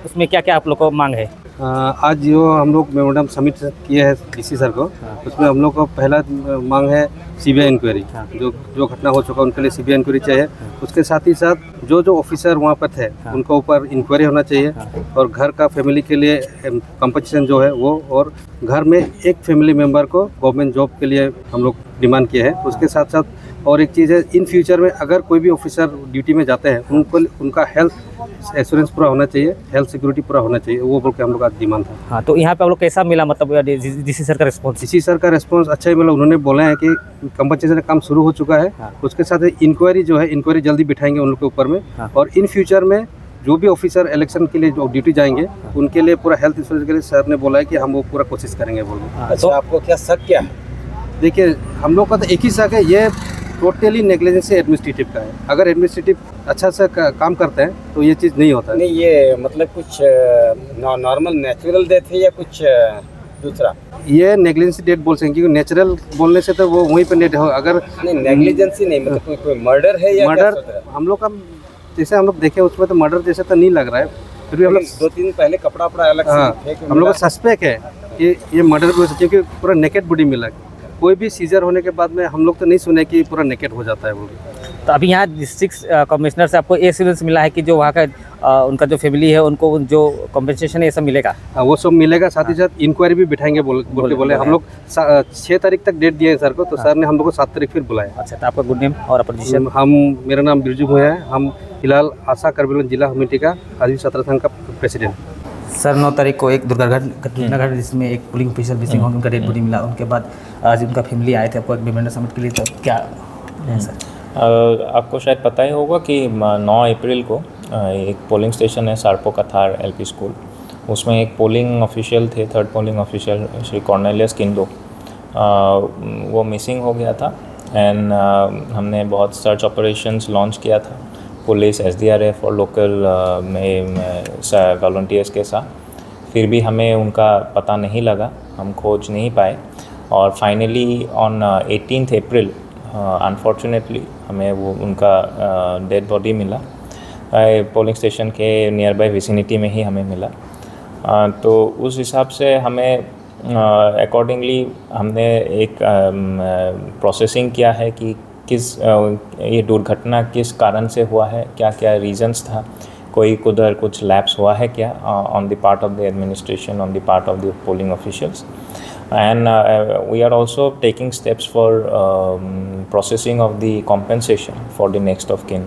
उसमें क्या क्या आप लोग को मांग है? आज जो हम लोग मेमोरेंडम सबमिट किए हैं डीसी सर को, उसमें हम लोग को पहला मांग है सीबीआई इंक्वायरी। जो जो घटना हो चुका उनके लिए सीबीआई इंक्वायरी चाहिए। उसके साथ ही साथ जो जो ऑफिसर वहाँ पर थे उनके ऊपर इंक्वायरी होना चाहिए। और घर का फैमिली के लिए कंपनसेशन जो है वो, और घर में एक फैमिली मेम्बर को गवर्नमेंट जॉब के लिए हम लोग डिमांड किए हैं। उसके साथ साथ और एक चीज़ है, इन फ्यूचर में अगर कोई भी ऑफिसर ड्यूटी में जाते हैं उनको उनका हेल्थ एश्योरेंस पूरा होना चाहिए, हेल्थ सिक्योरिटी पूरा होना चाहिए, वो बोल के हम लोग का डिमांड था। हाँ, तो यहाँ पे आप लोग कैसा मिला, मतलब डीसी सर का रिस्पॉन्स? डीसी सर का रिस्पॉन्स अच्छा ही मिला। उन्होंने बोला है कि कंपनसेशन का काम शुरू हो चुका है। उसके साथ इंक्वायरी जो है, इंक्वायरी जल्दी बिठाएंगे उन लोग के ऊपर में। और इन फ्यूचर में जो भी ऑफिसर इलेक्शन के लिए जो ड्यूटी जाएंगे उनके लिए पूरा हेल्थ इंश्योरेंस के लिए सर ने बोला है कि हम वो पूरा कोशिश करेंगे बोल के। तो अच्छा, आपको क्या शक क्या है? देखिए, हम लोग का तो एक ही शक है, ये टोटली नेग्लिजेंस एडमिनिस्ट्रेटिव का है। अगर एडमिनिस्ट्रेटिव अच्छा से काम करते हैं तो ये चीज़ नहीं होता है। नहीं, ये मतलब कुछ नॉर्मल नेचुरल डेथ है या कुछ दूसरा? ये नेग्लिजेंसी डेट बोल सकें, क्योंकि नेचुरल बोलने से तो वो वहीं पर नेट हो। अगर नहीं, नेग्लिजेंसी नहीं, मतलब कोई मर्डर है या क्या मर्डर, सोच रहे हैं? हम लोग का जैसे हम लोग देखे उसमें तो मर्डर जैसे तो नहीं लग रहा है। फिर भी हम लोग 2-3 दिन पहले कपड़ा अलग से हाँ, फेंक हम लोग का सस्पेक्ट है कि ये मर्डर भी हो सकती है, क्योंकि पूरा नेकेड बॉडी मिला। कोई भी सीजर होने के बाद में हम लोग तो नहीं सुने कि पूरा नेकेड हो जाता है वो। तो अभी यहाँ डिस्ट्रिक्ट कमिश्नर से आपको एश्योरेंस मिला है कि जो वहाँ का उनका जो फैमिली है उनको जो कॉम्पेंसेशन है ये सब मिलेगा? हाँ, वो सब मिलेगा। साथ ही साथ इंक्वायरी भी बिठाएंगे बोल के बोले। हम लोग 6 तारीख तक डेट दिए हैं सर को, तो सर ने हम लोग को 7 तारीख फिर बुलाया। अच्छा, तो आपका गुड नेम और अपोजिशन? मेरा नाम बिरजू भूया है। हम फिलहाल आशा करबिल जिला कमेटी का आदिवासी छात्र संघ का प्रेसिडेंट। सर 9 तारीख को एक दुर्घटना घटी जिसमें एक पुलिंग ऑफिसर मिसिंग हो गए, उनका डेड बॉडी मिला। उनके बाद आज उनका फैमिली आए थे आपको एक मेमोरेंडम सबमिट के लिए, तो क्या है सर? आपको शायद पता ही होगा कि 9 अप्रैल को एक पोलिंग स्टेशन है सारपो कथार एलपी स्कूल, उसमें एक पोलिंग ऑफिशियल थे, 3rd polling official Shri Cornelius Kindo, वो मिसिंग हो गया था। एंड हमने बहुत सर्च ऑपरेशंस लॉन्च किया था, पुलिस, SDRF और लोकल वॉलंटियर्स के साथ। फिर भी हमें उनका पता नहीं लगा, हम खोज नहीं पाए। और फाइनली ऑन 18 अप्रैल अनफॉर्चुनेटली हमें वो उनका डेड बॉडी मिला, पोलिंग स्टेशन के नियर बाय विसिनिटी में ही हमें मिला। तो उस हिसाब से हमें अकॉर्डिंगली हमने एक प्रोसेसिंग किया है कि किस ये दुर्घटना किस कारण से हुआ है, क्या क्या रीजंस था, कोई उधर कुछ लैप्स हुआ है क्या on the part of the administration, on the part of the polling officials. And we are also taking steps for processing of the compensation for the next of kin.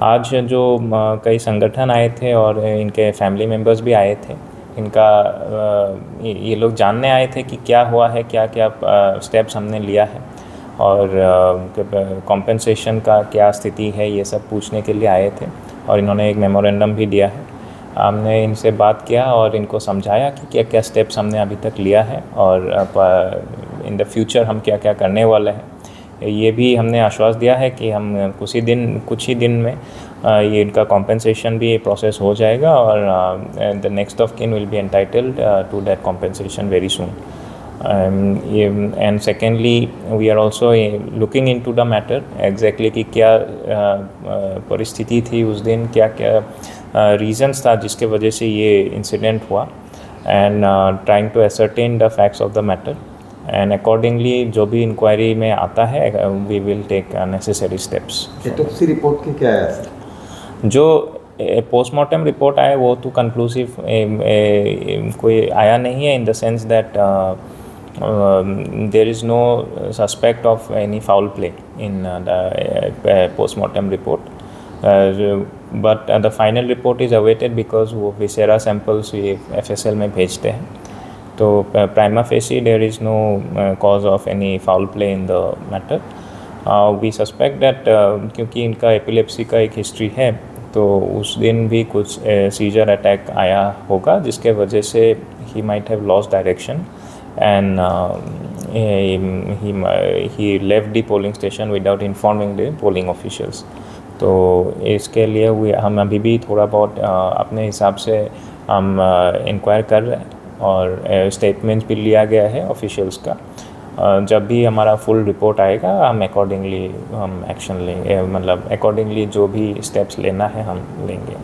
आज जो कई संगठन आए थे और इनके फैमिली मेम्बर्स भी आए थे, इनका ये लोग जानने आए थे कि क्या हुआ है, क्या क्या स्टेप्स हमने लिया है और कॉम्पेंसेशन का क्या स्थिति है, ये सब पूछने के लिए आए थे। और इन्होंने एक मेमोरेंडम भी दिया है। हमने इनसे बात किया और इनको समझाया कि क्या क्या स्टेप्स हमने अभी तक लिया है और इन द फ्यूचर हम क्या क्या करने वाले हैं। ये भी हमने आश्वास दिया है कि हम कुछ ही दिन में ये इनका कॉम्पेंसेशन भी प्रोसेस हो जाएगा और the next of kin will be entitled to that compensation very soon. And secondly we are also looking into the matter exactly कि क्या परिस्थिति थी उस दिन, क्या क्या रीजंस था जिसके वजह से ये इंसिडेंट हुआ, and trying to ascertain the facts of the matter. And accordingly जो भी इंक्वायरी में आता है we will take necessary steps. Autopsy report की क्या है सर? जो पोस्टमार्टम रिपोर्ट आया वो तो कंक्लूसिव कोई आया नहीं है, in the sense that there is no suspect of any foul play in the postmortem report. But the final report is awaited because वो विसेरा सैम्पल्स ये FSL में भेजते हैं। तो prima facie there is no cause of any foul play in the matter. We suspect that क्योंकि इनका epilepsy का एक हिस्ट्री है, तो उस दिन भी कुछ सीजर अटैक आया होगा जिसके वजह से he might have lost direction and he left the polling station without informing the polling officials. तो इसके लिए हम अभी भी थोड़ा बहुत अपने हिसाब से हम इंक्वायर कर रहे हैं और स्टेटमेंट्स भी लिया गया है ऑफिशियल्स का। जब भी हमारा फुल रिपोर्ट आएगा हम अकॉर्डिंगली हम एक्शन लेंगे, मतलब अकॉर्डिंगली जो भी स्टेप्स लेना है हम लेंगे।